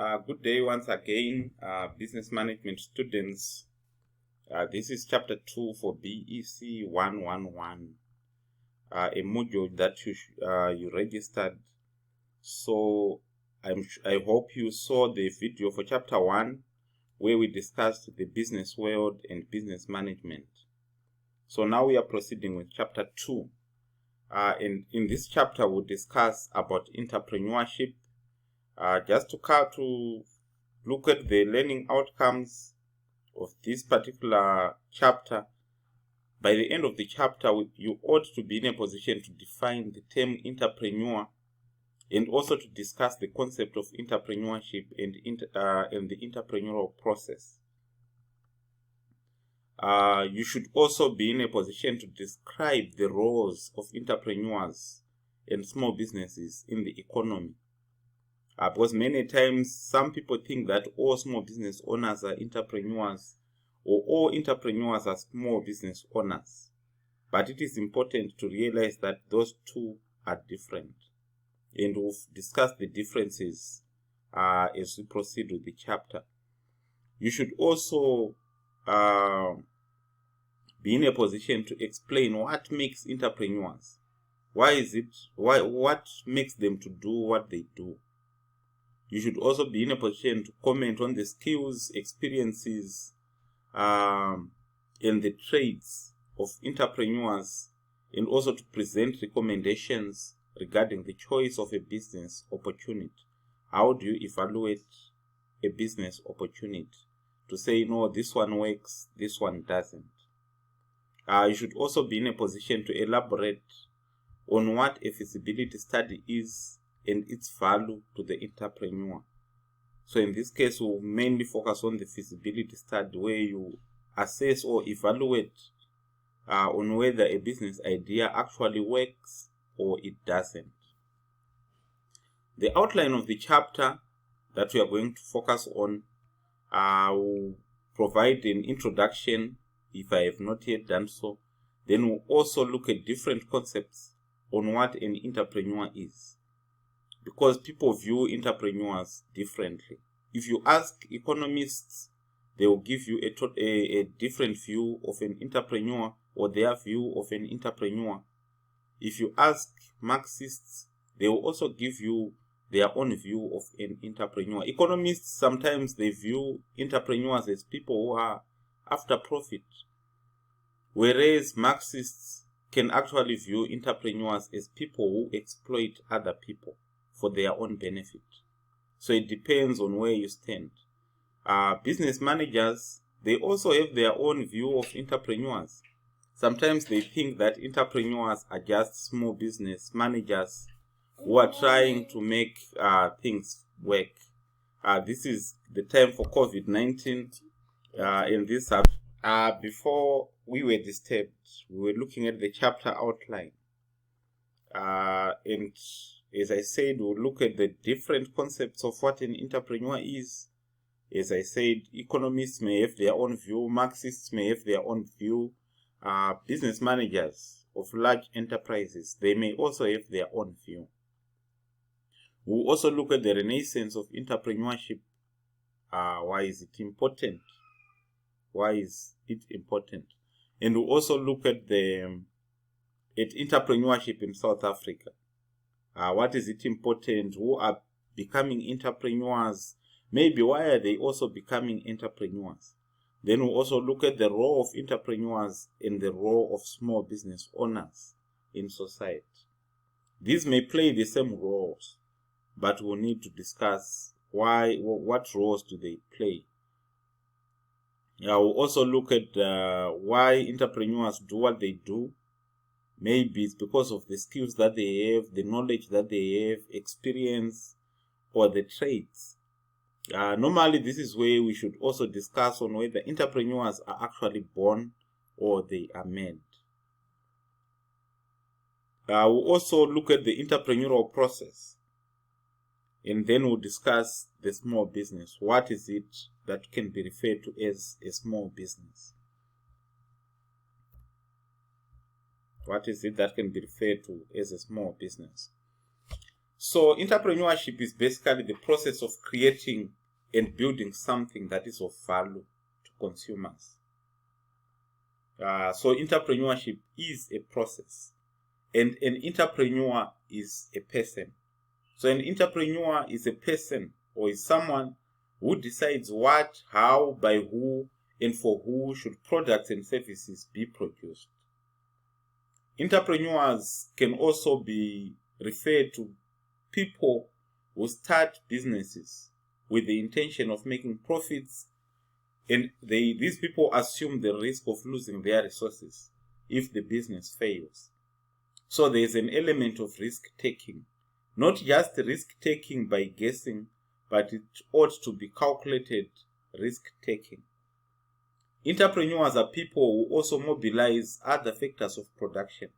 Good day once again, business management students. This is chapter 2 for BEC111, a module that you registered. So I hope you saw the video for chapter 1 where we discussed the business world and business management. So now we are proceeding with chapter 2. And in this chapter we'll discuss about entrepreneurship. Just to look at the learning outcomes of this particular chapter. By the end of the chapter, you ought to be in a position to define the term entrepreneur and also to discuss the concept of entrepreneurship and the entrepreneurial process. You should also be in a position to describe the roles of entrepreneurs and small businesses in the economy. Because many times some people think that all small business owners are entrepreneurs or all entrepreneurs are small business owners. But it is important to realize that those two are different. And we'll discuss the differences as we proceed with the chapter. You should also be in a position to explain what makes entrepreneurs. What makes them to do what they do. You should also be in a position to comment on the skills, experiences, and the traits of entrepreneurs, and also to present recommendations regarding the choice of a business opportunity. How do you evaluate a business opportunity to say, no, this one works, this one doesn't? You should also be in a position to elaborate on what a feasibility study is and its value to the entrepreneur. So in this case, we'll mainly focus on the feasibility study where you assess or evaluate on whether a business idea actually works or it doesn't. The outline of the chapter that we are going to focus on will provide an introduction if I have not yet done so. Then we'll also look at different concepts on what an entrepreneur is. Because people view entrepreneurs differently. If you ask economists, they will give you a different view of an entrepreneur or their view of an entrepreneur. If you ask Marxists, they will also give you their own view of an entrepreneur. Economists, sometimes they view entrepreneurs as people who are after profit, whereas Marxists can actually view entrepreneurs as people who exploit other people for their own benefit. So it depends on where you stand. Business managers, they also have their own view of entrepreneurs. Sometimes they think that entrepreneurs are just small business managers who are trying to make things work. This is the time for COVID-19 in this before we were disturbed, we were looking at the chapter outline. And as I said, we'll look at the different concepts of what an entrepreneur is. As I said, economists may have their own view, Marxists may have their own view, business managers of large enterprises, they may also have their own view. We'll also look at the renaissance of entrepreneurship. Why is it important? Why is it important? And we'll also look at entrepreneurship in South Africa. What is it important? Who are becoming entrepreneurs? Maybe why are they also becoming entrepreneurs? Then we'll also look at the role of entrepreneurs and the role of small business owners in society. These may play the same roles, but we'll need to discuss what roles do they play. We'll also look at why entrepreneurs do what they do. Maybe it's because of the skills that they have, the knowledge that they have, experience, or the traits. Normally, this is where we should also discuss on whether entrepreneurs are actually born or they are made. We'll also look at the entrepreneurial process. And then we'll discuss the small business. What is it that can be referred to as a small business? What is it that can be referred to as a small business? So entrepreneurship is basically the process of creating and building something that is of value to consumers. So entrepreneurship is a process, and an entrepreneur is a person. So an entrepreneur is a person, or is someone who decides what, how, by who, and for who should products and services be produced. Entrepreneurs can also be referred to people who start businesses with the intention of making profits, and these people assume the risk of losing their resources if the business fails. So there is an element of risk-taking, not just risk-taking by guessing, but it ought to be calculated risk-taking. Entrepreneurs are people who also mobilize other factors of production.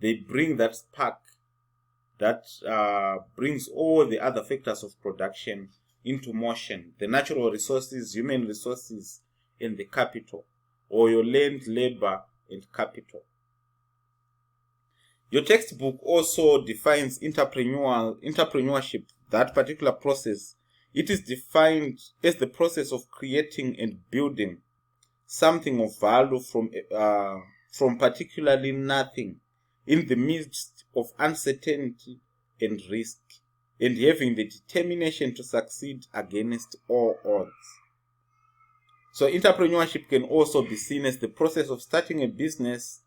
They bring that spark that brings all the other factors of production into motion: the natural resources, human resources, and the capital, or your land, labor, and capital. Your textbook also defines entrepreneurship, that particular process. It is defined as the process of creating and building something of value from particularly nothing, in the midst of uncertainty and risk, and having the determination to succeed against all odds. So entrepreneurship can also be seen as the process of starting a business,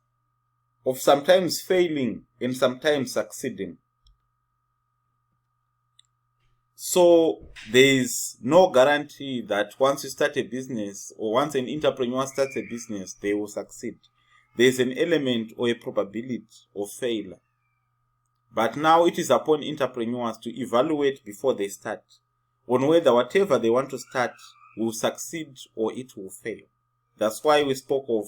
of sometimes failing and sometimes succeeding. So there is no guarantee that once you start a business, or once an entrepreneur starts a business, they will succeed. There is an element or a probability of failure. But now it is upon entrepreneurs to evaluate before they start on whether whatever they want to start will succeed or it will fail. That's why we spoke of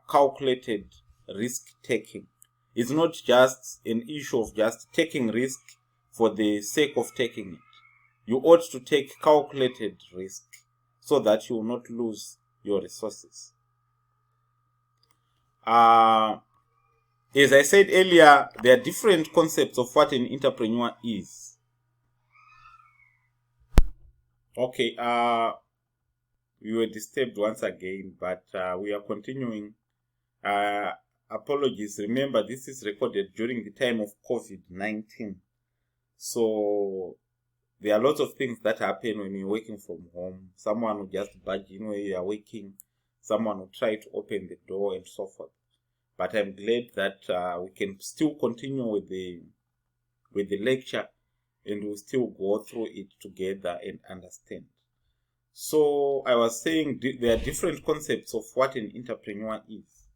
calculated risk-taking. It's not just an issue of just taking risk for the sake of taking it. You ought to take calculated risk so that you will not lose your resources. As I said earlier, there are different concepts of what an entrepreneur is. Okay, we were disturbed once again, but we are continuing. Apologies. Remember, this is recorded during the time of COVID-19. So there are lots of things that happen when you're working from home. Someone will just budge in where you are working. Someone will try to open the door and so forth. But I'm glad that we can still continue with the lecture, and we'll still go through it together and understand. So I was saying there are different concepts of what an entrepreneur is.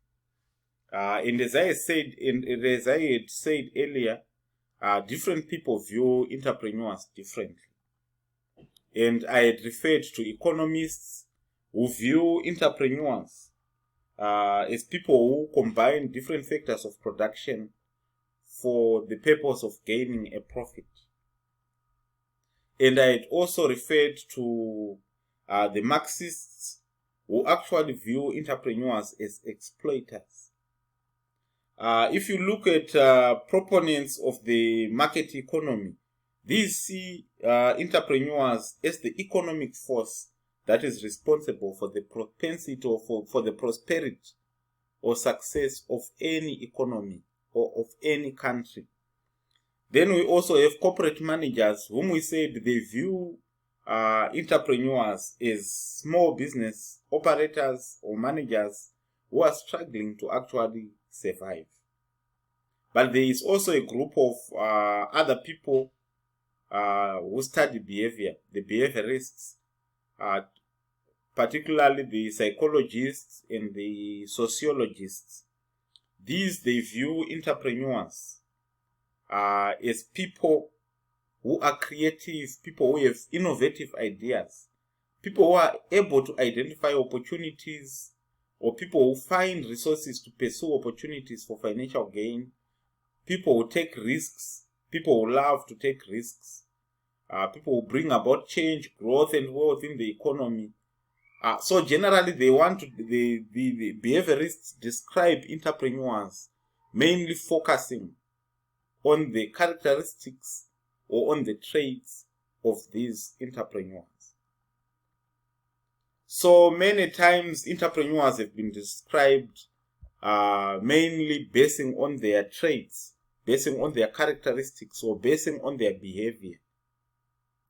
And as I had said earlier, different people view entrepreneurs differently. And I had referred to economists who view entrepreneurs as people who combine different factors of production for the purpose of gaining a profit. And I had also referred to the Marxists who actually view entrepreneurs as exploiters. If you look at proponents of the market economy, these see entrepreneurs as the economic force that is responsible for the propensity or for the prosperity or success of any economy or of any country. Then we also have corporate managers, whom we said they view entrepreneurs as small business operators or managers who are struggling to actually survive. But there is also a group of other people who study behavior, the behaviorists, particularly the psychologists and the sociologists. These, they view entrepreneurs as people who are creative, people who have innovative ideas, people who are able to identify opportunities, or people who find resources to pursue opportunities for financial gain, people who take risks, people who love to take risks, people who bring about change, growth, and wealth in the economy. So generally, they want to, the behaviorists describe entrepreneurs mainly focusing on the characteristics or on the traits of these entrepreneurs. So many times entrepreneurs have been described mainly basing on their traits, basing on their characteristics, or basing on their behavior.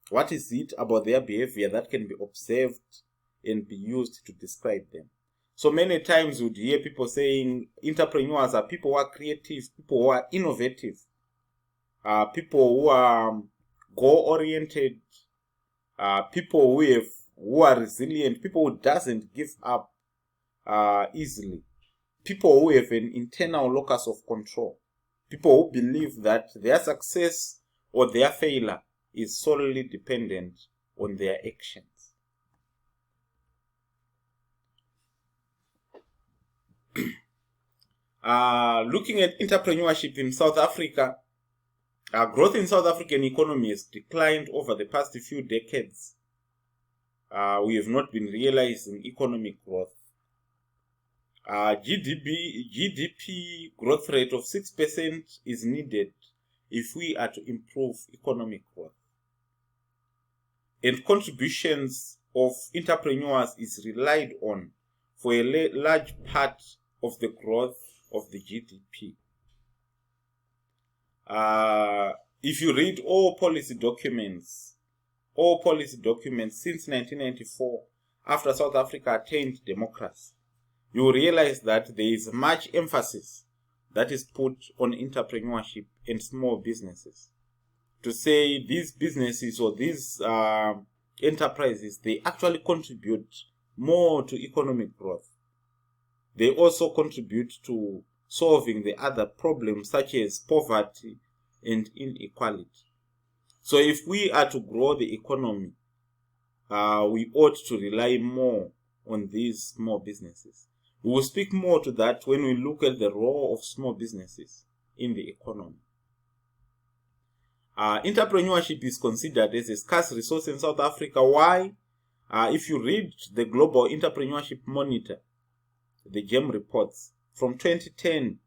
What is it about their behavior that can be observed and be used to describe them? So many times you would hear people saying entrepreneurs are people who are creative, people who are innovative, people who are goal-oriented, people who are resilient, people who doesn't give up easily, people who have an internal locus of control, people who believe that their success or their failure is solely dependent on their actions. Looking at entrepreneurship in South Africa, growth in South African economy has declined over the past few decades. We have not been realizing economic growth. GDP growth rate of 6% is needed if we are to improve economic growth. And contributions of entrepreneurs is relied on for a large part of the growth of the GDP. If you read all policy documents since 1994, after South Africa attained democracy, you will realize that there is much emphasis that is put on entrepreneurship and small businesses. To say these businesses or these enterprises, they actually contribute more to economic growth. They also contribute to solving the other problems such as poverty and inequality. So if we are to grow the economy, we ought to rely more on these small businesses. We will speak more to that when we look at the role of small businesses in the economy. Entrepreneurship is considered as a scarce resource in South Africa. Why? If you read the Global Entrepreneurship Monitor, the GEM reports from 2010,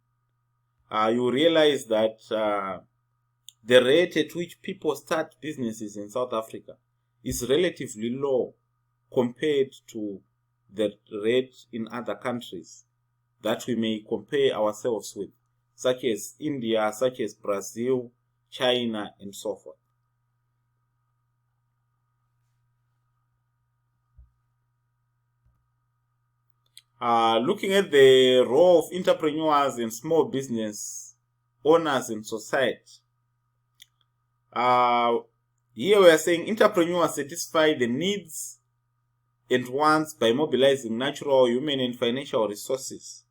you realize that the rate at which people start businesses in South Africa is relatively low compared to the rate in other countries that we may compare ourselves with, such as India, such as Brazil, China, and so forth. Looking at the role of entrepreneurs and small business owners in society, here we are saying entrepreneurs satisfy the needs and wants by mobilizing natural, human, and financial resources,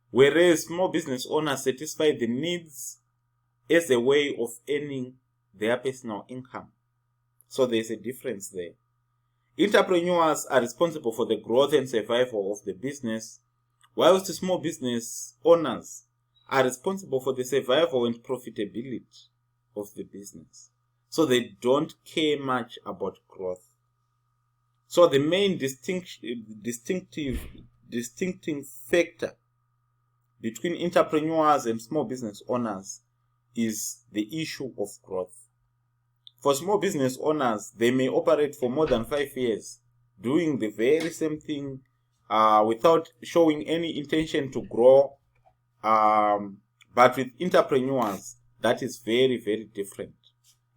whereas small business owners satisfy the needs as a way of earning their personal income. So there's a difference there. Entrepreneurs are responsible for the growth and survival of the business, whilst the small business owners are responsible for the survival and profitability of the business. So they don't care much about growth. So the main distinctive factor between entrepreneurs and small business owners is the issue of growth. For small business owners, they may operate for more than 5 years, doing the very same thing without showing any intention to grow. But with entrepreneurs, that is very, very different.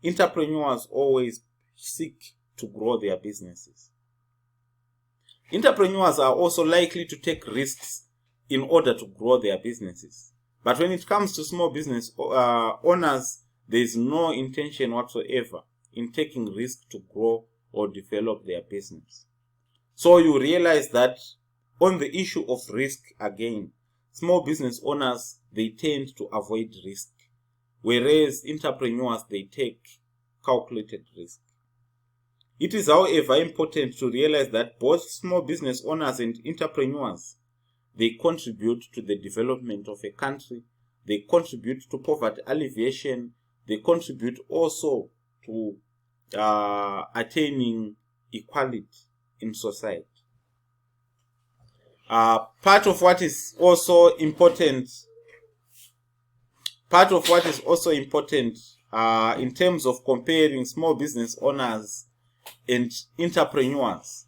Entrepreneurs always seek to grow their businesses. Entrepreneurs are also likely to take risks in order to grow their businesses. But when it comes to small business owners, there is no intention whatsoever in taking risk to grow or develop their business. So you realize that on the issue of risk again, small business owners, they tend to avoid risk, whereas entrepreneurs, they take calculated risk. It is, however, important to realize that both small business owners and entrepreneurs, they contribute to the development of a country, they contribute to poverty alleviation, they contribute also to attaining equality in society. Part of what is also important part of what is also important in terms of comparing small business owners and entrepreneurs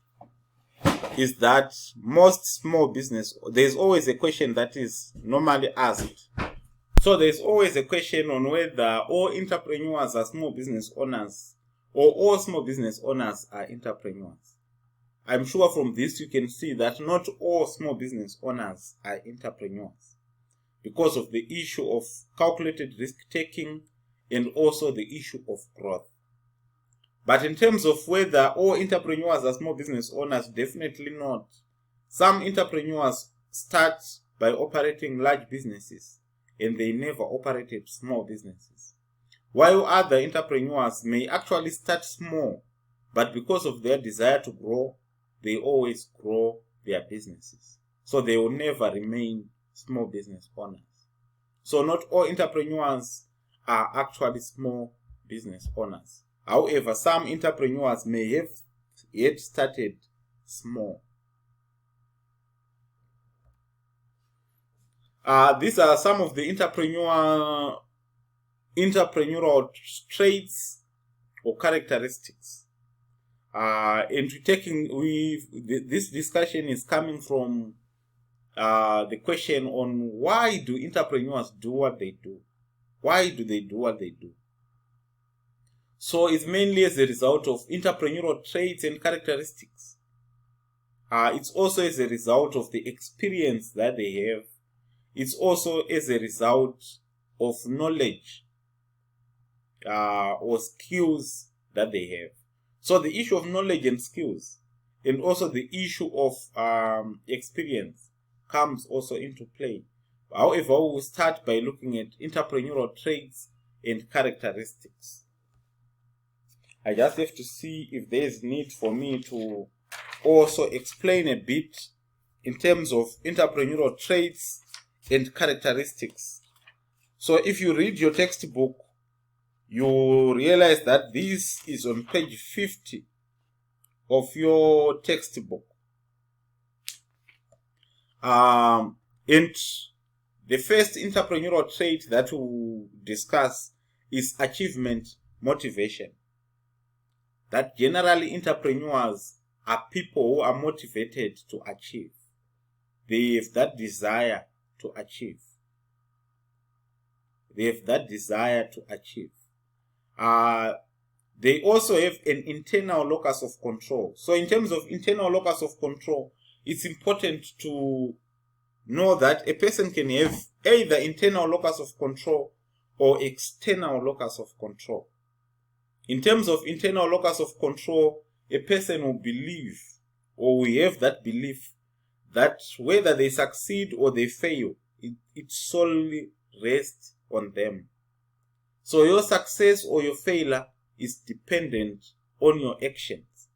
is that most small business, there's always a question that is normally asked. So there's always a question on whether all entrepreneurs are small business owners or all small business owners are entrepreneurs. I'm sure from this you can see that not all small business owners are entrepreneurs because of the issue of calculated risk taking and also the issue of growth. But in terms of whether all entrepreneurs are small business owners, definitely not. Some entrepreneurs start by operating large businesses and they never operated small businesses. While other entrepreneurs may actually start small, but because of their desire to grow, they always grow their businesses. So they will never remain small business owners. So not all entrepreneurs are actually small business owners. However, some entrepreneurs may have yet started small. These are some of the entrepreneurial traits or characteristics. And this discussion is coming from the question on why do entrepreneurs do what they do? Why do they do what they do? So it's mainly as a result of entrepreneurial traits and characteristics. It's also as a result of the experience that they have. It's also as a result of knowledge or skills that they have. So the issue of knowledge and skills and also the issue of experience comes also into play. However, we will start by looking at entrepreneurial traits and characteristics. I just have to see if there is need for me to also explain a bit in terms of entrepreneurial traits and characteristics. So if you read your textbook, you realize that this is on page 50 of your textbook. And the first entrepreneurial trait that we'll discuss is achievement motivation. That generally entrepreneurs are people who are motivated to achieve. They have that desire to achieve. They have that desire to achieve. They also have an internal locus of control. So in terms of internal locus of control, it's important to know that a person can have either internal locus of control or external locus of control. In terms of internal locus of control, a person will believe or will have that belief that whether they succeed or they fail, it solely rests on them. So your success or your failure is dependent on your actions.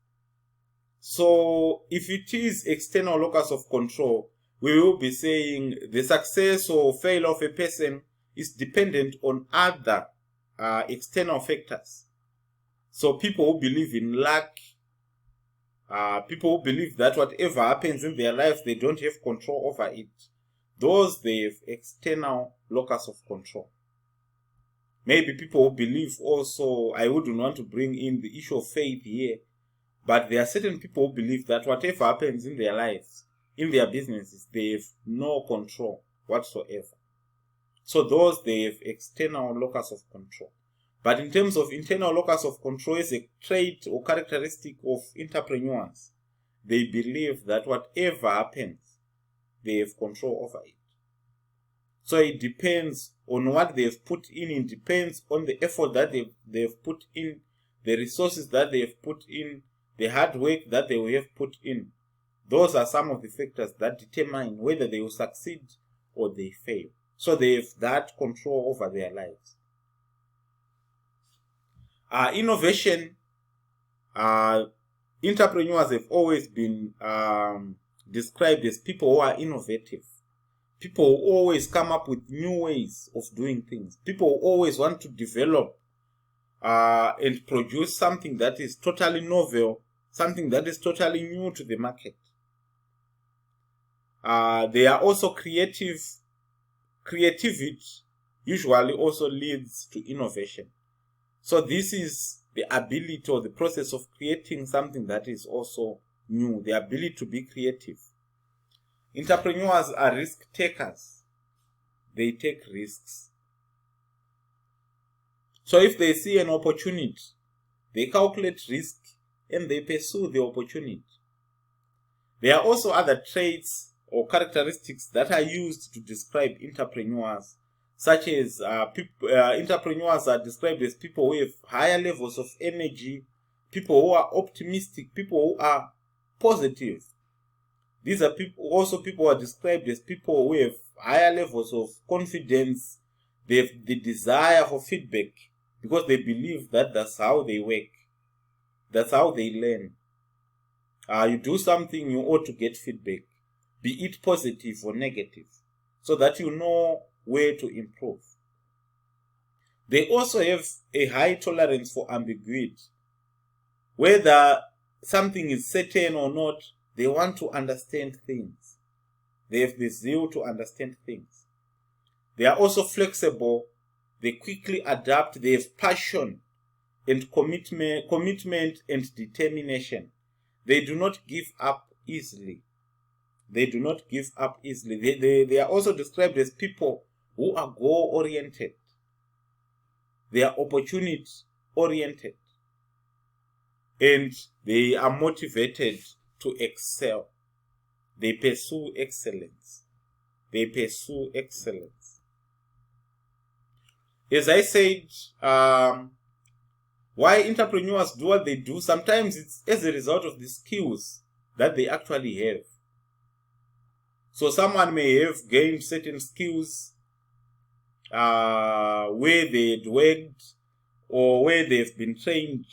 So if it is external locus of control, we will be saying the success or failure of a person is dependent on other external factors. So people who believe in luck, people who believe that whatever happens in their lives, they don't have control over it. Those, they have external locus of control. Maybe people who believe also, I wouldn't want to bring in the issue of faith here, but there are certain people who believe that whatever happens in their lives, in their businesses, they have no control whatsoever. So those, they have external locus of control. But in terms of internal locus of control, is a trait or characteristic of entrepreneurs. They believe that whatever happens, they have control over it. So it depends on what they've put in. It depends on the effort that they've put in, the resources that they've put in, the hard work that they will have put in. Those are some of the factors that determine whether they will succeed or they fail. So they have that control over their lives. Innovation, entrepreneurs have always been described as people who are innovative. People who always come up with new ways of doing things. People who always want to develop and produce something that is totally novel, something that is totally new to the market. They are also creative. Creativity usually also leads to innovation. So this is the ability or the process of creating something that is also new, the ability to be creative. Entrepreneurs are risk takers. They take risks. So if they see an opportunity, they calculate risk and they pursue the opportunity. There are also other traits or characteristics that are used to describe entrepreneurs, such as entrepreneurs are described as people who have higher levels of energy, people who are optimistic, people who are positive. These are people who are described as people who have higher levels of confidence. They have the desire for feedback because they believe that that's how they work. That's how they learn. You do something, you ought to get feedback, be it positive or negative, so that you know where to improve. They also have a high tolerance for ambiguity. Whether something is certain or not, they want to understand things. They have the zeal to understand things. They are also flexible. They quickly adapt. They have passion and commitment and determination. They do not give up easily. They do not give up easily. They are also described as people who are goal-oriented. They are opportunity-oriented. And they are motivated to excel. They pursue excellence. They pursue excellence. As I said, why entrepreneurs do what they do, sometimes it's as a result of the skills that they actually have. So someone may have gained certain skills where they'd worked or where they've been trained.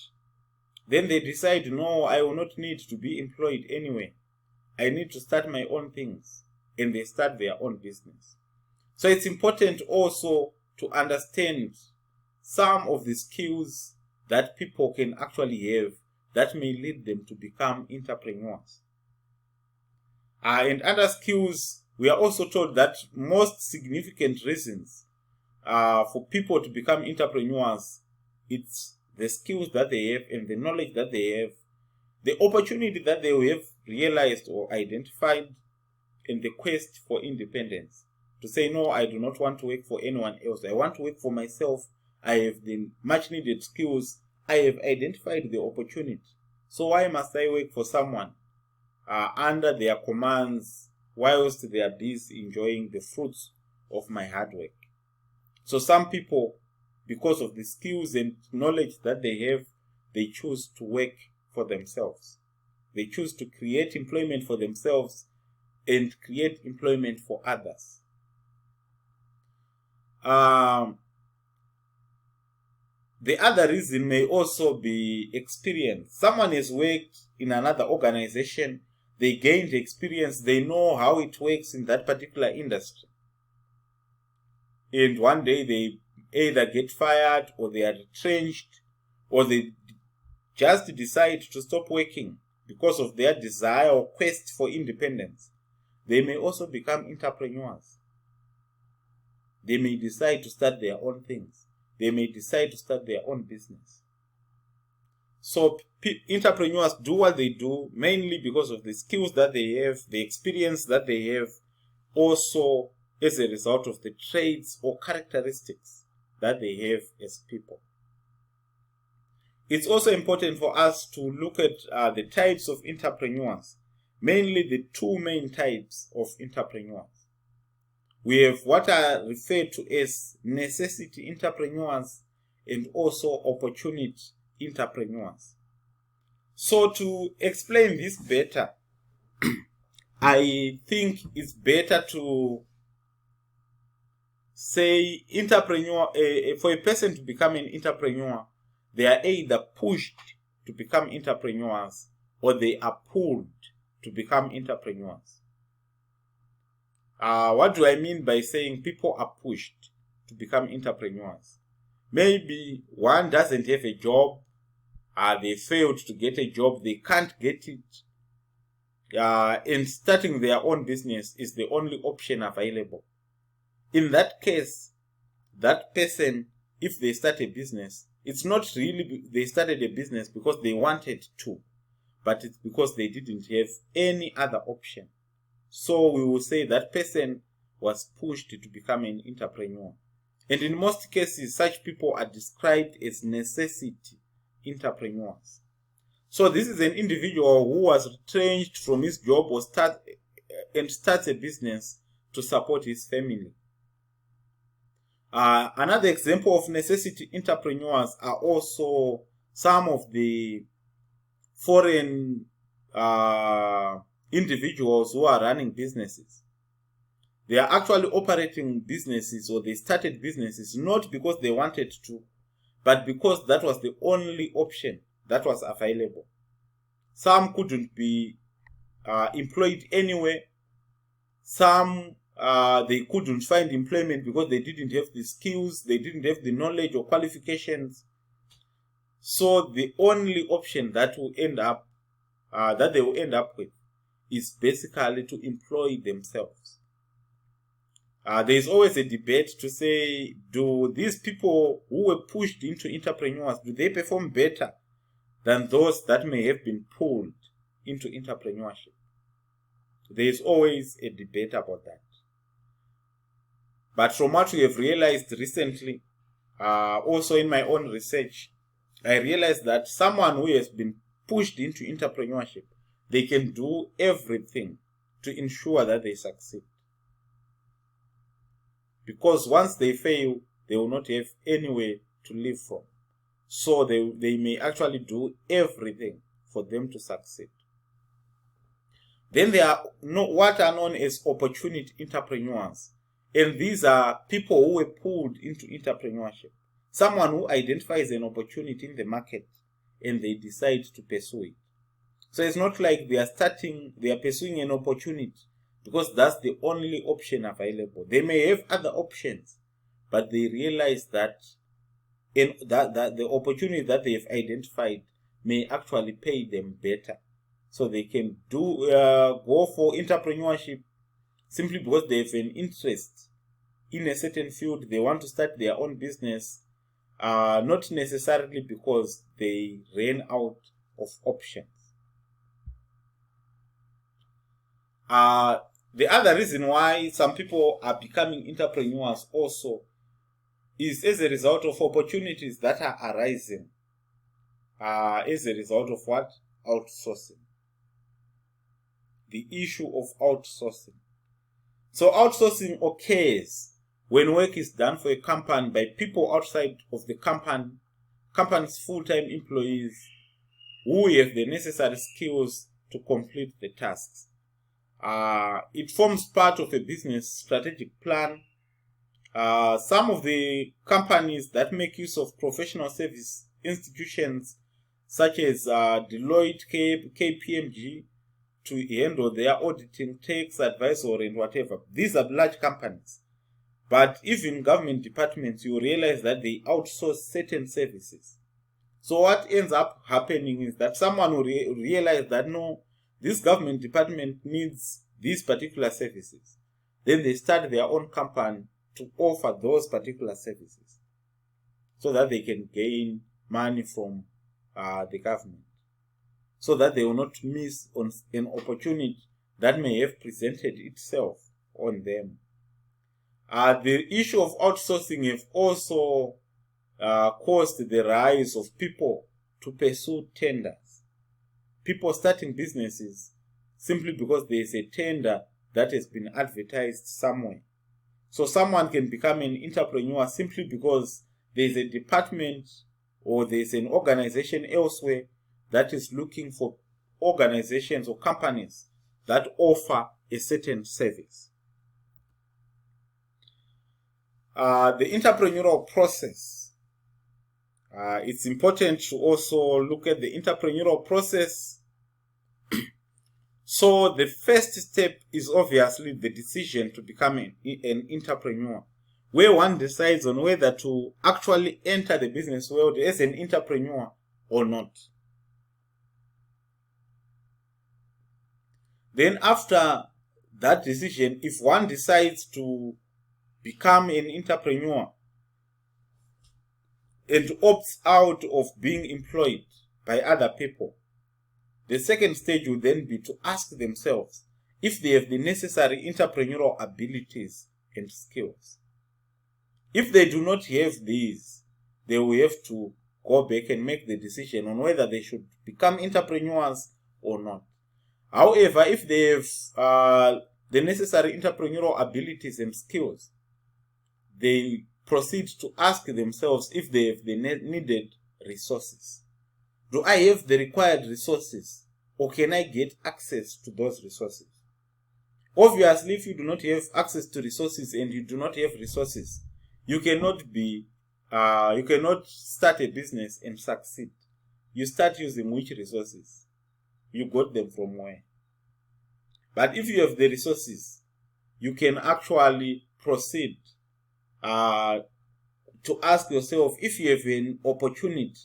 Then they decide, no, I will not need to be employed anyway. I need to start my own things. And they start their own business. So it's important also to understand some of the skills that people can actually have that may lead them to become entrepreneurs. And other skills, we are also told that most significant reasons for people to become entrepreneurs, it's the skills that they have and the knowledge that they have, the opportunity that they have realized or identified, and the quest for independence. To say, no, I do not want to work for anyone else. I want to work for myself. I have the much needed skills. I have identified the opportunity. So why must I work for someone under their commands whilst they are busy enjoying the fruits of my hard work? So some people, because of the skills and knowledge that they have, they choose to work for themselves. They choose to create employment for themselves and create employment for others. The other reason may also be experience. Someone has worked in another organization, they gained experience, they know how it works in that particular industry. And one day they either get fired or they are retrenched or they just decide to stop working because of their desire or quest for independence. They may also become entrepreneurs. They may decide to start their own things. They may decide to start their own business. So entrepreneurs do what they do mainly because of the skills that they have, the experience that they have, also as a result of the traits or characteristics that they have as people. It's also important for us to look at the types of entrepreneurs, mainly the two main types of entrepreneurs. We have what are referred to as necessity entrepreneurs and also opportunity entrepreneurs. So to explain this better, I think it's better to say entrepreneur, for a person to become an entrepreneur, they are either pushed to become entrepreneurs or they are pulled to become entrepreneurs. What do I mean by saying people are pushed to become entrepreneurs? Maybe one doesn't have a job, they failed to get a job, they can't get it, and starting their own business is the only option available. In that case, that person, if they start a business, it's not really they started a business because they wanted to, but it's because they didn't have any other option. So we will say that person was pushed to become an entrepreneur. And in most cases, such people are described as necessity entrepreneurs. So this is an individual who was retrenched from his job or starts a business to support his family. Another example of necessity entrepreneurs are also some of the foreign individuals who are running businesses. They are actually operating businesses, or they started businesses not because they wanted to, but because that was the only option that was available. Some couldn't be employed anywhere. Some they couldn't find employment because they didn't have the skills, they didn't have the knowledge or qualifications. So the only option that they will end up with is basically to employ themselves. There is always a debate to say, do these people who were pushed into entrepreneurs, do they perform better than those that may have been pulled into entrepreneurship? There is always a debate about that. But from what we have realized recently, also in my own research, I realized that someone who has been pushed into entrepreneurship, they can do everything to ensure that they succeed. Because once they fail, they will not have anywhere to live from. So they may actually do everything for them to succeed. Then there are what are known as opportunity entrepreneurs. And these are people who were pulled into entrepreneurship. Someone who identifies an opportunity in the market and they decide to pursue it. So it's not like they are pursuing an opportunity because that's the only option available. They may have other options, but they realize that the opportunity that they have identified may actually pay them better. So they can go for entrepreneurship simply because they have an interest in a certain field. They want to start their own business, not necessarily because they ran out of options. The other reason why some people are becoming entrepreneurs also is as a result of opportunities that are arising as a result of what? Outsourcing. The issue of outsourcing. So outsourcing occurs when work is done for a company by people outside of the company's full-time employees who have the necessary skills to complete the tasks. It forms part of a business strategic plan. Some of the companies that make use of professional service institutions such as Deloitte, KPMG to handle their auditing, tax, advisory, and whatever. These are large companies. But even government departments, you realize that they outsource certain services. So what ends up happening is that someone will realize that no, this government department needs these particular services. Then they start their own company to offer those particular services so that they can gain money from the government, so that they will not miss on an opportunity that may have presented itself on them. The issue of outsourcing have also caused the rise of people to pursue tenders. People starting businesses simply because there is a tender that has been advertised somewhere. So someone can become an entrepreneur simply because there is a department or there is an organization elsewhere that is looking for organizations or companies that offer a certain service. The entrepreneurial process. It's important to also look at the entrepreneurial process. So the first step is obviously the decision to become an entrepreneur, where one decides on whether to actually enter the business world as an entrepreneur or not. Then after that decision, if one decides to become an entrepreneur, and opts out of being employed by other people, the second stage will then be to ask themselves if they have the necessary entrepreneurial abilities and skills. If they do not have these, they will have to go back and make the decision on whether they should become entrepreneurs or not. However, if they have the necessary entrepreneurial abilities and skills, they proceed to ask themselves if they have the needed resources. Do I have the required resources, or can I get access to those resources? Obviously, if you do not have access to resources and you do not have resources, you cannot start a business and succeed. You start using which resources? You got them from where? But if you have the resources, you can actually proceed to ask yourself if you have an opportunity,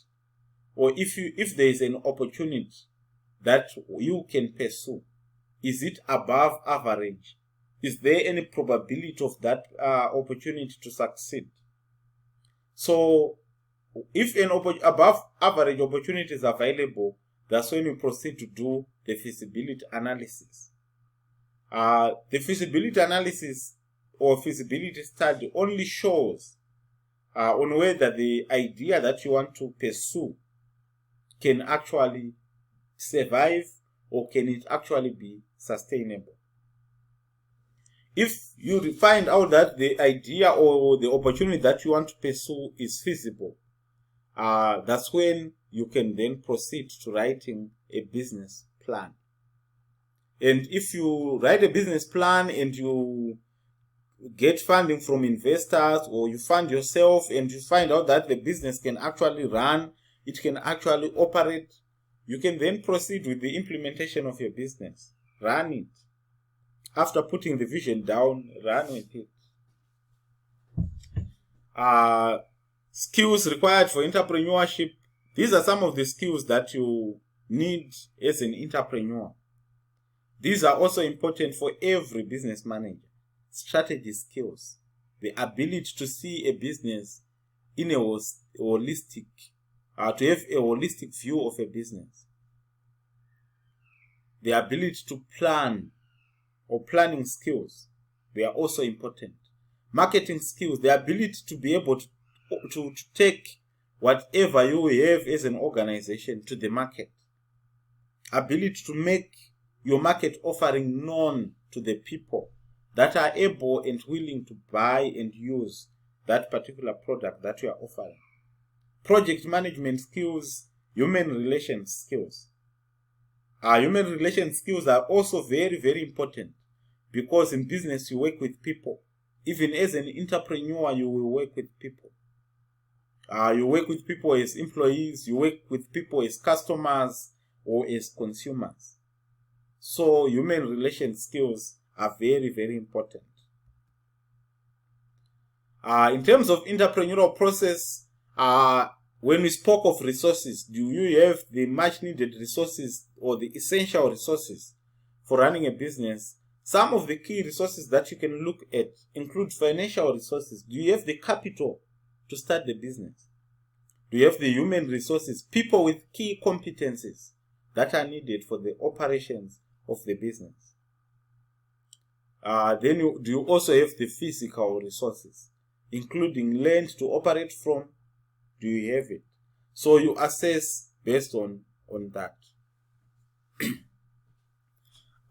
or if there is an opportunity that you can pursue. Is it above average? Is there any probability of that opportunity to succeed? So, if an above average opportunity is available, that's when you proceed to do the feasibility analysis. The feasibility analysis or feasibility study only shows on whether the idea that you want to pursue can actually survive or can it actually be sustainable. If you find out that the idea or the opportunity that you want to pursue is feasible, that's when you can then proceed to writing a business plan. And if you write a business plan and you get funding from investors, or you fund yourself and you find out that the business can actually run, it can actually operate, you can then proceed with the implementation of your business. Run it. After putting the vision down, run with it. Skills required for entrepreneurship. These are some of the skills that you need as an entrepreneur. These are also important for every business manager. Strategy skills. The ability to see a business in a holistic, to have a holistic view of a business. The ability to plan, or planning skills, they are also important. Marketing skills, the ability to be able to take whatever you have as an organization to the market. Ability to make your market offering known to the people that are able and willing to buy and use that particular product that you are offering. Project management skills, human relations skills. Human relations skills are also very, very important, because in business you work with people. Even as an entrepreneur, you will work with people. You work with people as employees, you work with people as customers or as consumers. So human relations skills are very, very important. In terms of entrepreneurial process, when we spoke of resources, do you have the much needed resources or the essential resources for running a business? Some of the key resources that you can look at include financial resources. Do you have the capital to start the business? Do you have the human resources, people with key competencies that are needed for the operations of the business? Then do you also have the physical resources, including land to operate from? Do you have it? So you assess based on that.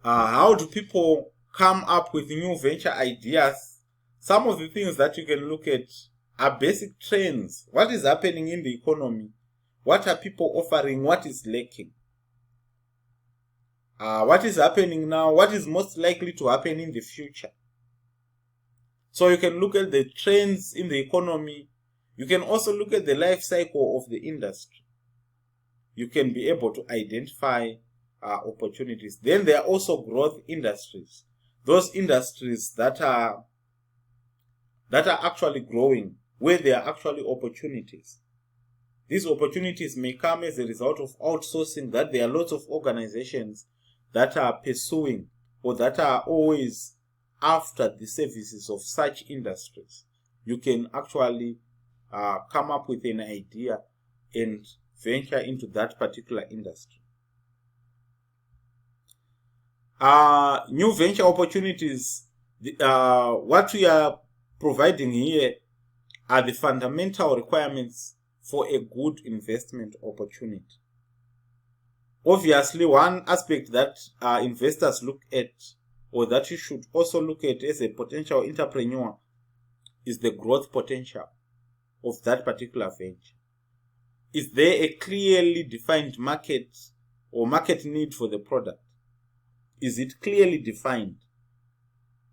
How do people come up with new venture ideas? Some of the things that you can look at are basic trends. What is happening in the economy? What are people offering? What is lacking? What is happening now? What is most likely to happen in the future? So you can look at the trends in the economy. You can also look at the life cycle of the industry. You can be able to identify opportunities. Then there are also growth industries. Those industries that are actually growing, where there are actually opportunities. These opportunities may come as a result of outsourcing, that there are lots of organizations that are pursuing or that are always after the services of such industries. You can actually come up with an idea and venture into that particular industry. New venture opportunities, what we are providing here are the fundamental requirements for a good investment opportunity. Obviously, one aspect that investors look at, or that you should also look at as a potential entrepreneur, is the growth potential of that particular venture. Is there a clearly defined market or market need for the product? Is it clearly defined?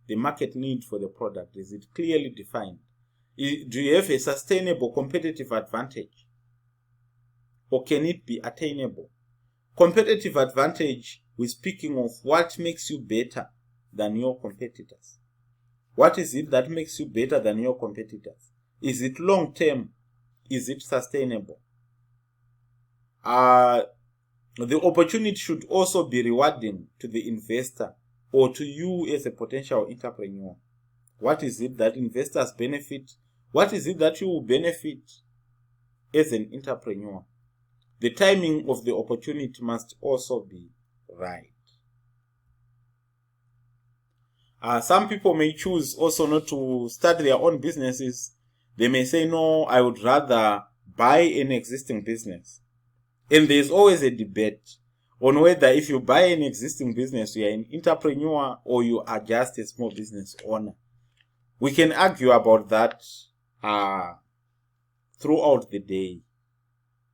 The market need for the product, is it clearly defined? Do you have a sustainable competitive advantage? Or can it be attainable? Competitive advantage, we're speaking of what makes you better than your competitors. What is it that makes you better than your competitors? Is it long-term? Is it sustainable? The opportunity should also be rewarding to the investor or to you as a potential entrepreneur. What is it that investors benefit? What is it that you will benefit as an entrepreneur? The timing of the opportunity must also be right. Some people may choose also not to start their own businesses. They may say, no, I would rather buy an existing business. And there's always a debate on whether if you buy an existing business, you are an entrepreneur or you are just a small business owner. We can argue about that throughout the day.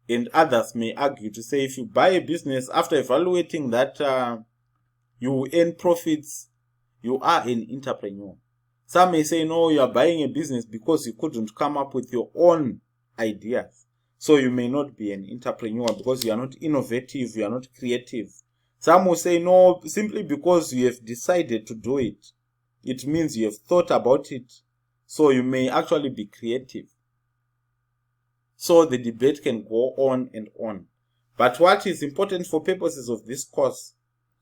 And others may argue to say if you buy a business, after evaluating that you earn profits, you are an entrepreneur. Some may say, no, you are buying a business because you couldn't come up with your own ideas. So you may not be an entrepreneur because you are not innovative, you are not creative. Some will say, no, simply because you have decided to do it. It means you have thought about it. So you may actually be creative. So the debate can go on and on. But what is important for purposes of this course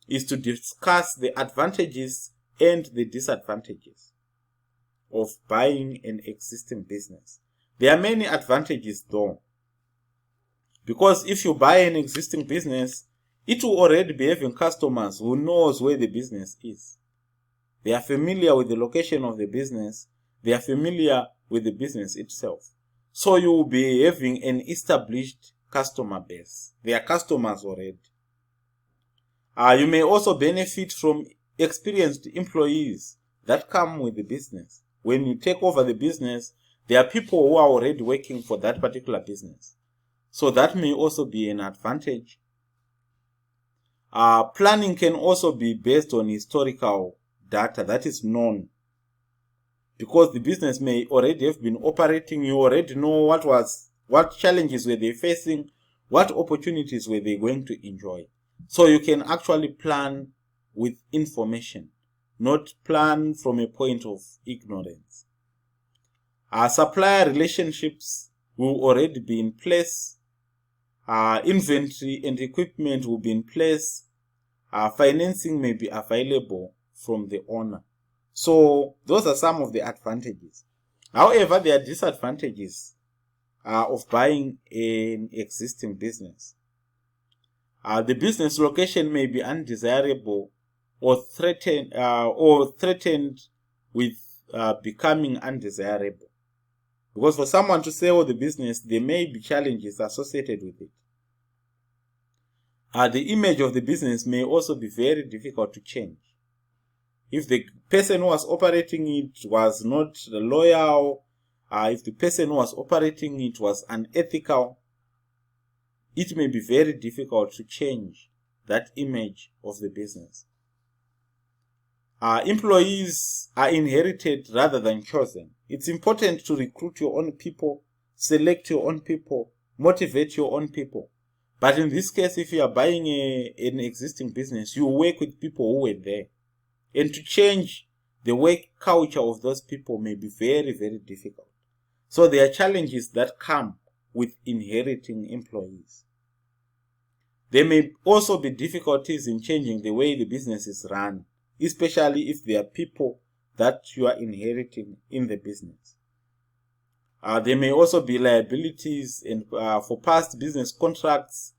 is to discuss the advantages and the disadvantages of buying an existing business. There are many advantages though. Because if you buy an existing business, it will already be having customers who knows where the business is. They are familiar with the location of the business. They are familiar with the business itself. So you will be having an established customer base. They are customers already. You may also benefit from experienced employees that come with the business. When you take over the business, there are people who are already working for that particular business. So that may also be an advantage. Planning can also be based on historical data that is known. Because the business may already have been operating, you already know what challenges were they facing, what opportunities were they going to enjoy. So you can actually plan with information, not plan from a point of ignorance. Supplier relationships will already be in place. Inventory and equipment will be in place. Financing may be available from the owner. So those are some of the advantages. However, there are disadvantages of buying an existing business. The business location may be undesirable or threatened with becoming undesirable. Because for someone to sell the business, there may be challenges associated with it. The image of the business may also be very difficult to change. If the person who was operating it was not loyal, if the person who was operating it was unethical, it may be very difficult to change that image of the business. Employees are inherited rather than chosen. It's important to recruit your own people, select your own people, motivate your own people. But in this case, if you are buying an existing business, you work with people who were there. And to change the work culture of those people may be very, very difficult. So there are challenges that come with inheriting employees. There may also be difficulties in changing the way the business is run, especially if there are people that you are inheriting in the business. There may also be liabilities and for past business contracts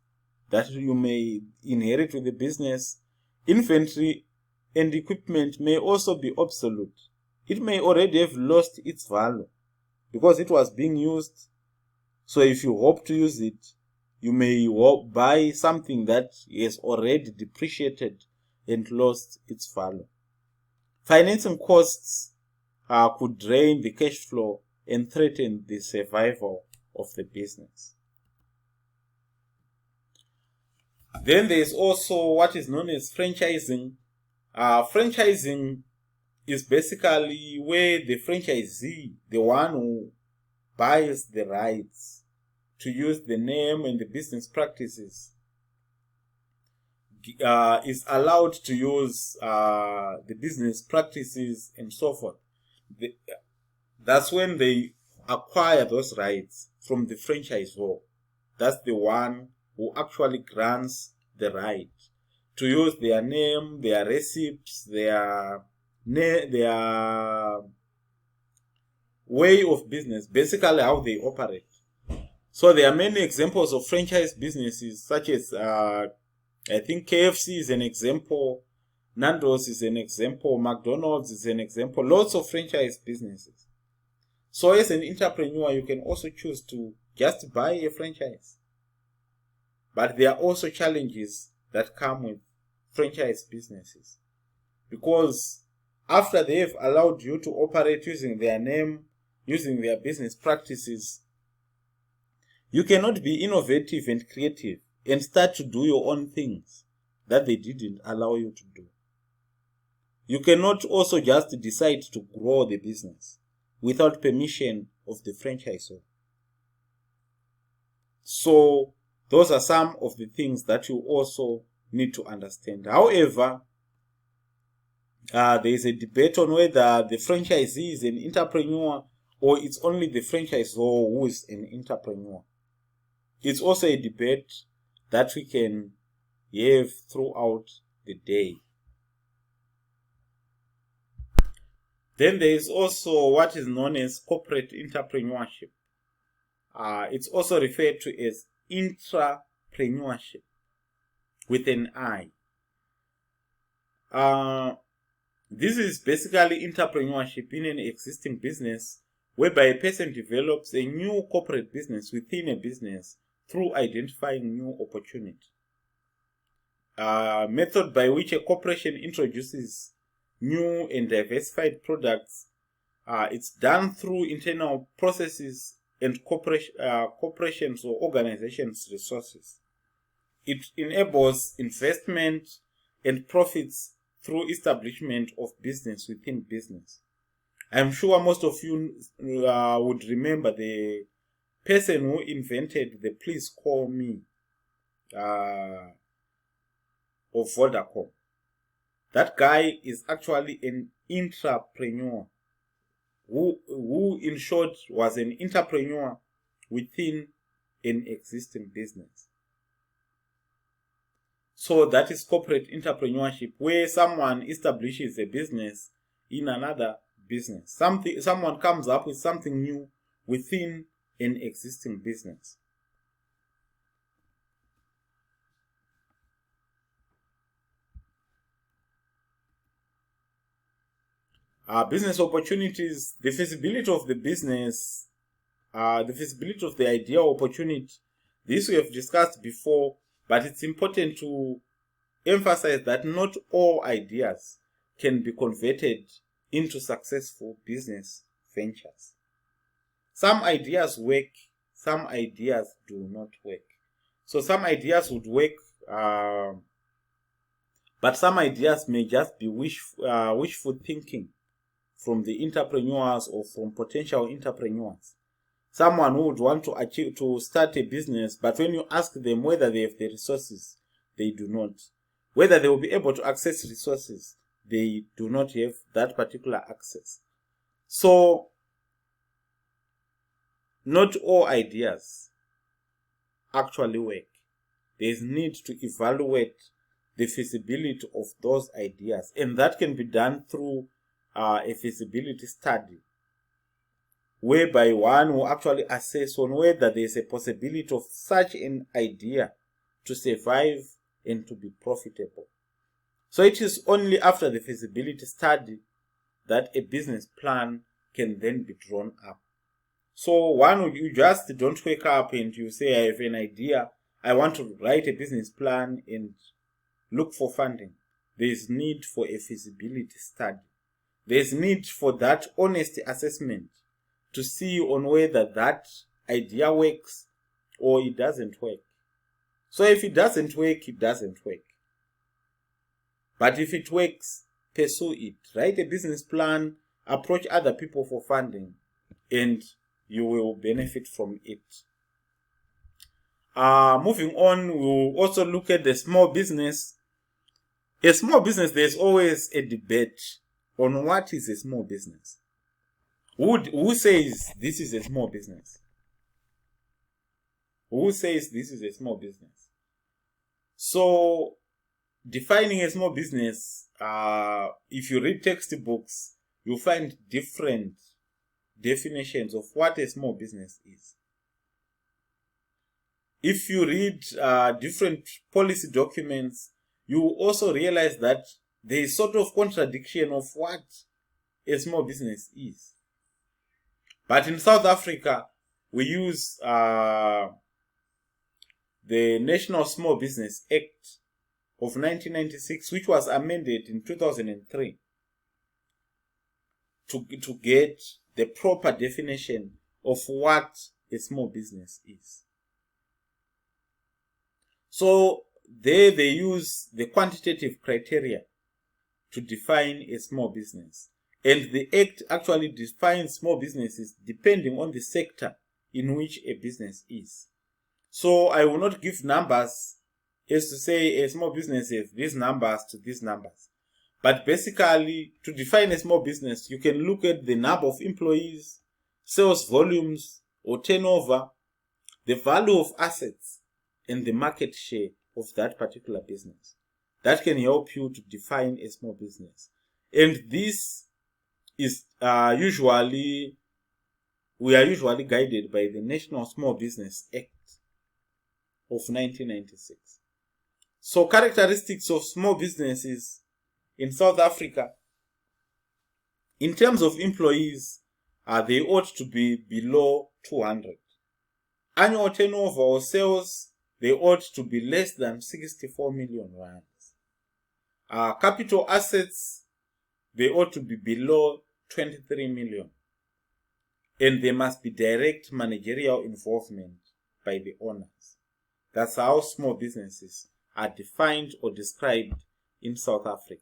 that you may inherit with the business. Inventory and equipment may also be obsolete. It may already have lost its value because it was being used. So if you hope to use it, you may buy something that has already depreciated and lost its value. Financing costs could drain the cash flow and threaten the survival of the business. Then there is also what is known as franchising. Franchising is basically where the franchisee, the one who buys the rights to use the name and the business practices, is allowed to use the business practices and so forth. That's when they acquire those rights from the franchisor. That's the one who actually grants the right to use their name, their recipes, their way of business, basically how they operate. So there are many examples of franchise businesses, such as I think KFC is an example, Nando's is an example, McDonald's is an example, lots of franchise businesses. So as an entrepreneur, you can also choose to just buy a franchise. But there are also challenges that come with franchise businesses. Because after they have allowed you to operate using their name, using their business practices, you cannot be innovative and creative and start to do your own things that they didn't allow you to do. You cannot also just decide to grow the business without permission of the franchisor. So those are some of the things that you also need to understand. However, there is a debate on whether the franchisee is an entrepreneur or it's only the franchisor who is an entrepreneur. It's also a debate that we can have throughout the day. Then there is also what is known as corporate entrepreneurship. It's also referred to as intrapreneurship with an I. This is basically entrepreneurship in an existing business whereby a person develops a new corporate business within a business through identifying new opportunity. Method by which a corporation introduces new and diversified products. It's done through internal processes and corporations or organizations' resources. It enables investment and profits through establishment of business within business. I'm sure most of you would remember the person who invented the "Please Call Me" of Vodacom. That guy is actually an intrapreneur who in short was an entrepreneur within an existing business. So that is corporate entrepreneurship, where someone establishes a business in another business. Someone comes up with something new within an existing business. Business opportunities, the feasibility of the business, the feasibility of the idea or opportunity. This we have discussed before, but it's important to emphasize that not all ideas can be converted into successful business ventures. Some ideas work, some ideas do not work. So some ideas would work, but some ideas may just be wishful thinking from the entrepreneurs or from potential entrepreneurs. Someone who would want to start a business, but when you ask them whether they have the resources, they do not. Whether they will be able to access resources, they do not have that particular access. So, not all ideas actually work. There is need to evaluate the feasibility of those ideas, and that can be done through a feasibility study, whereby one will actually assess on whether there is a possibility of such an idea to survive and to be profitable. So it is only after the feasibility study that a business plan can then be drawn up. So you just don't wake up and you say, I have an idea, I want to write a business plan and look for funding. There is need for a feasibility study. There is need for that honest assessment to see on whether that idea works or it doesn't work. So if it doesn't work, it doesn't work. But if it works, pursue it. Write a business plan, approach other people for funding, and you will benefit from it. Moving on, we'll also look at the small business. A small business, there's always a debate on what is a small business. Who says this is a small business? Who says this is a small business? So, defining a small business, if you read textbooks, you'll find different definitions of what a small business is. If you read different policy documents, you will also realize that there is sort of contradiction of what a small business is. But in South Africa, we use the National Small Business Act of 1996, which was amended in 2003 to get the proper definition of what a small business is. So there they use the quantitative criteria to define a small business. And the Act actually defines small businesses depending on the sector in which a business is. So I will not give numbers as to say a small business has these numbers to these numbers. But basically, to define a small business, you can look at the number of employees, sales volumes or turnover, the value of assets, and the market share of that particular business. That can help you to define a small business. And this is we are usually guided by the National Small Business Act of 1996. So characteristics of small businesses in South Africa, in terms of employees, they ought to be below 200. Annual turnover or sales, they ought to be less than 64 million rands. Capital assets, they ought to be below 23 million. And there must be direct managerial involvement by the owners. That's how small businesses are defined or described in South Africa.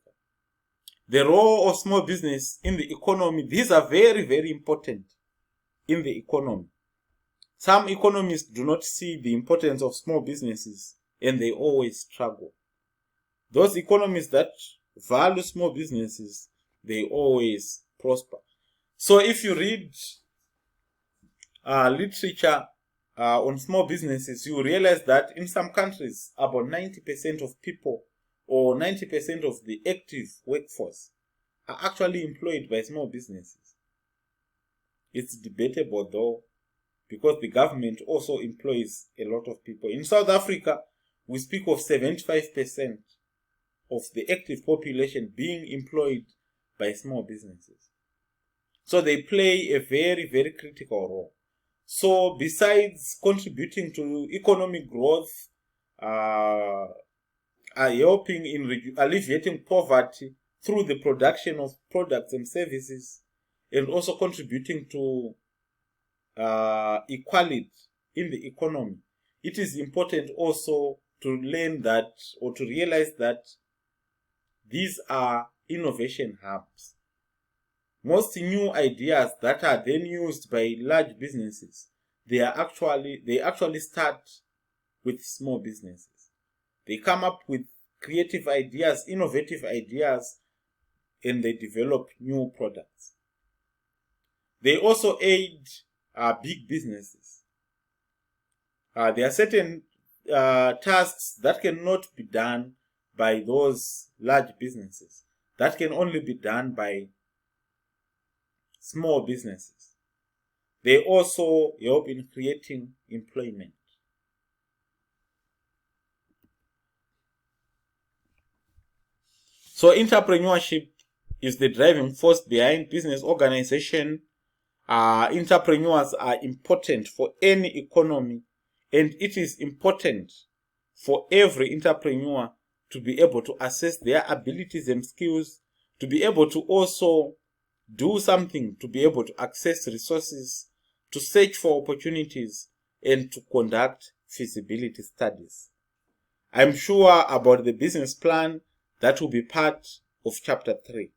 The role of small business in the economy, these are very, very important in the economy. Some economists do not see the importance of small businesses and they always struggle. Those economists that value small businesses, they always prosper. So if you read literature on small businesses, you realize that in some countries, about 90% of people or 90% of the active workforce are actually employed by small businesses. It's debatable though, because the government also employs a lot of people. In South Africa, we speak of 75% of the active population being employed by small businesses. So they play a very, very critical role. So besides contributing to economic growth, are helping in alleviating poverty through the production of products and services, and also contributing to equality in the economy. It is important also to learn that or to realize that these are innovation hubs. Most new ideas that are then used by large businesses, they actually start with small businesses. They come up with creative ideas, innovative ideas, and they develop new products. They also aid big businesses. There are certain tasks that cannot be done by those large businesses. That can only be done by small businesses. They also help in creating employment. So entrepreneurship is the driving force behind business organization. Entrepreneurs are important for any economy, and it is important for every entrepreneur to be able to assess their abilities and skills, to be able to also do something, to be able to access resources, to search for opportunities, and to conduct feasibility studies. I'm sure about the business plan that will be part of chapter 3.